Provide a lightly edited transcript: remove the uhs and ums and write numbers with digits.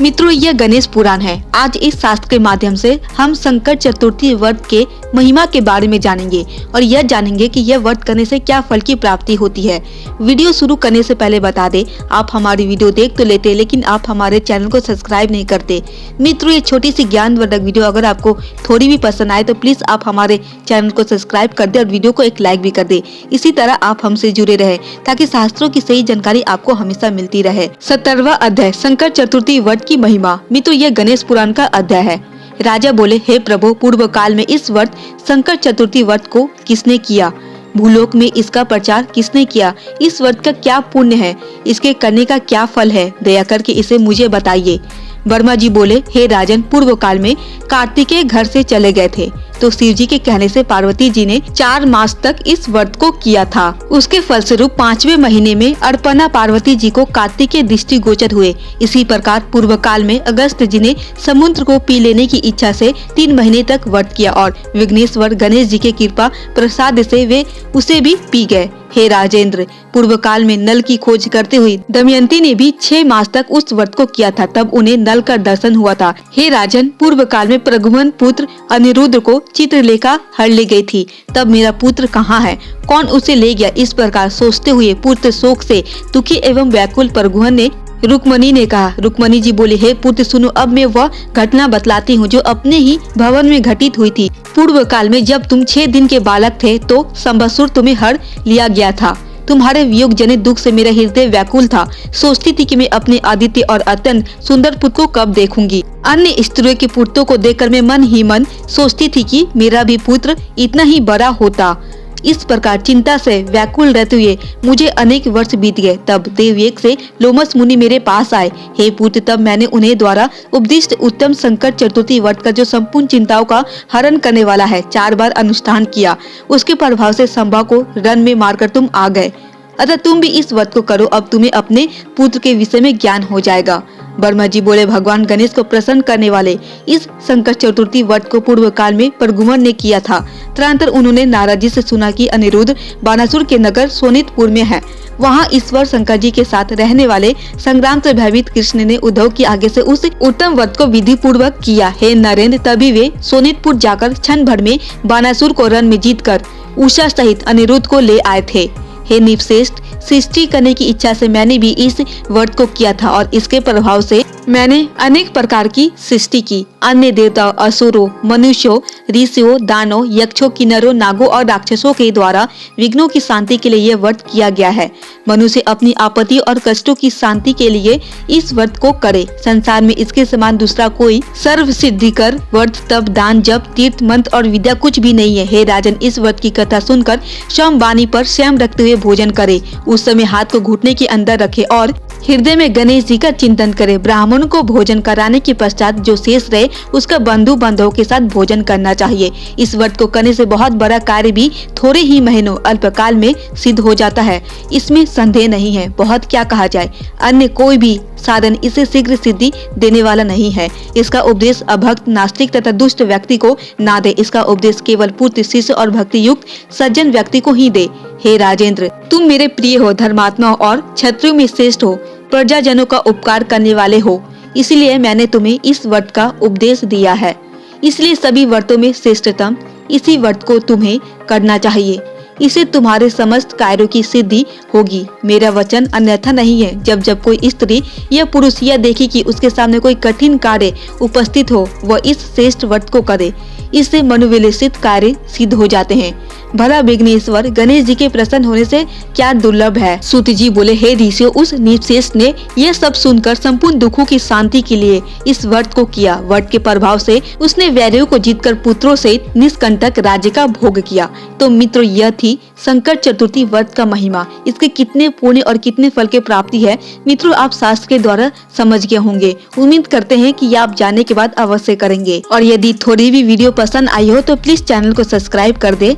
मित्रों, यह गणेश पुराण है। आज इस शास्त्र के माध्यम से हम संकट चतुर्थी व्रत के महिमा के बारे में जानेंगे और यह जानेंगे कि यह व्रत करने से क्या फल की प्राप्ति होती है। वीडियो शुरू करने से पहले बता दें, आप हमारी वीडियो देख तो लेते लेकिन आप हमारे चैनल को सब्सक्राइब नहीं करते। मित्रों, ये छोटी सी ज्ञानवर्धक वीडियो अगर आपको थोड़ी भी पसंद आए तो प्लीज आप हमारे चैनल को सब्सक्राइब कर दे और वीडियो को एक लाइक भी कर दे। इसी तरह आप हमसे जुड़े रहे ताकि शास्त्रों की सही जानकारी आपको हमेशा मिलती रहे। 17वां अध्याय, संकट चतुर्थी व्रत की महिमा। मित्रों, यह गणेश पुराण का अध्याय है। राजा बोले, हे प्रभु, पूर्व काल में इस व्रत संकट चतुर्थी व्रत को किसने किया? भूलोक में इसका प्रचार किसने किया? इस व्रत का क्या पुण्य है? इसके करने का क्या फल है? दया करके इसे मुझे बताइए। वर्मा जी बोले, हे राजन, पूर्व काल में कार्तिकेय घर से चले गए थे तो शिव जी के कहने से पार्वती जी ने 4 मास तक इस व्रत को किया था। उसके फलस्वरूप 5वें महीने में अर्पणा पार्वती जी को कार्तिकेय दृष्टि गोचर हुए। इसी प्रकार पूर्व काल में अगस्त जी ने समुद्र को पी लेने की इच्छा से 3 महीने तक व्रत किया और विघ्नेश्वर गणेश जी के कृपा प्रसाद से वे उसे भी पी गए। हे राजेंद्र, पूर्व काल में नल की खोज करते हुए दमयंती ने भी 6 मास तक उस व्रत को किया था, तब उन्हें नल का दर्शन हुआ था। हे राजन, पूर्व काल में प्रघुमन पुत्र अनिरुद्ध को चित्रलेखा हर ले गई थी, तब मेरा पुत्र कहाँ है? कौन उसे ले गया? इस प्रकार सोचते हुए पुत्र शोक से दुखी एवं व्याकुल प्रघुमन ने रुक्मणी ने कहा। रुक्मणी जी बोले, हे पुत्र सुनो, अब मैं वह घटना बतलाती हूँ जो अपने ही भवन में घटित हुई थी। पूर्व काल में जब तुम 6 दिन के बालक थे तो संबसुर तुम्हें हर लिया गया था। तुम्हारे वियोग जनित दुख से मेरा हृदय व्याकुल था। सोचती थी कि मैं अपने आदित्य और अत्यंत सुंदर पुत्र को कब देखूंगी। अन्य स्त्रियों के पुत्रों को देखकर मैं मन ही मन सोचती थी कि मेरा भी पुत्र इतना ही बड़ा होता। इस प्रकार चिंता से व्याकुल रहते हुए मुझे अनेक वर्ष बीत गए। तब देवयज्ञ से लोमस मुनि मेरे पास आए। हे पुत्र, तब मैंने उन्हें द्वारा उपदिष्ट उत्तम संकट चतुर्थी व्रत का जो संपूर्ण चिंताओं का हरण करने वाला है 4 बार अनुष्ठान किया। उसके प्रभाव से संभा को रन में मारकर तुम आ गए। अतः तुम भी इस व्रत को करो, अब तुम्हें अपने पुत्र के विषय में ज्ञान हो जाएगा। वर्मा जी बोले, भगवान गणेश को प्रसन्न करने वाले इस संकट चतुर्थी व्रत को पूर्व काल में प्रघुमन ने किया था। तदनंतर उन्होंने नारद जी से सुना कि अनिरुद्ध बानासुर के नगर सोनितपुर में है। वहाँ ईश्वर शंकर जी के साथ रहने वाले संग्राम से भयभीत कृष्ण ने उद्धव की आगे से उस उत्तम व्रत को विधि पूर्वक किया। हे नरेंद्र, तभी वे सोनितपुर जाकर क्षण भर में बानासुर को रण में जीतकर उषा सहित अनिरुद्ध को ले आए थे। हे निपश्रेष्ठ, सृष्टि करने की इच्छा से मैंने भी इस व्रत को किया था और इसके प्रभाव से मैंने अनेक प्रकार की सृष्टि की। अन्य देवताओं, असुरों, मनुष्यों, ऋषियों, दानों, यक्षों, किन्नरों, नागों और राक्षसों के द्वारा विघ्नों की शांति के लिए यह व्रत किया गया है। मनुष्य अपनी आपत्ति और कष्टों की शांति के लिए इस व्रत को करे। संसार में इसके समान दूसरा कोई सर्व सिद्धिकर व्रत, तप, दान, जप, तीर्थ, मंत्र और विद्या कुछ भी नहीं है। हे राजन, इस व्रत की कथा सुनकर स्वयं वाणी पर स्वयं रखते हुए भोजन करे। उस समय हाथ को घुटने के अंदर रखे और हृदय में गणेश जी का चिंतन करे। ब्राह्मणों को भोजन कराने के पश्चात जो शेष रहे उसका बंधु बांधवों के साथ भोजन करना चाहिए। इस व्रत को करने से बहुत बड़ा कार्य भी थोड़े ही महीनों अल्पकाल में सिद्ध हो जाता है, इसमें संदेह नहीं है। बहुत क्या कहा जाए, अन्य कोई भी साधन इसे शीघ्र सिद्धि देने वाला नहीं है। इसका उपदेश अभक्त, नास्तिक तथा दुष्ट व्यक्ति को ना दे। इसका उपदेश केवल पुत्र, शिष्य और भक्ति युक्त सज्जन व्यक्ति को ही दे। हे राजेंद्र, तुम मेरे प्रिय हो, धर्मात्मा और क्षत्रियों में श्रेष्ठ हो, प्रजाजनों का उपकार करने वाले हो, इसलिए मैंने तुम्हें इस व्रत का उपदेश दिया है। इसलिए सभी व्रतों में श्रेष्ठतम इसी व्रत को तुम्हें करना चाहिए। इससे तुम्हारे समस्त कार्यों की सिद्धि होगी। मेरा वचन अन्यथा नहीं है। जब जब कोई स्त्री या पुरुष यह देखे कि उसके सामने कोई कठिन कार्य उपस्थित हो, वह इस श्रेष्ठ व्रत को करे। इससे मनोविलसित कार्य सिद्ध हो जाते हैं। भला विघ्नेश्वर गणेश जी के प्रसन्न होने से क्या दुर्लभ है? सूत जी बोले, हे ऋषियों, उस निपश्रेष्ठ ने यह सब सुनकर संपूर्ण दुखों की शांति के लिए इस व्रत को किया। व्रत के प्रभाव से उसने वैरियों को जीतकर पुत्रों सहित निष्कंटक राज्य का भोग किया। तो मित्रों, यह थी संकट चतुर्थी व्रत का महिमा। इसके कितने पुण्य और कितने फल की प्राप्ति है, मित्रों, आप शास्त्र के द्वारा समझ गए होंगे। उम्मीद करते हैं कि आप जानने के बाद अवश्य करेंगे। और यदि थोड़ी भी वीडियो पसंद आई हो तो प्लीज चैनल को सब्सक्राइब कर दे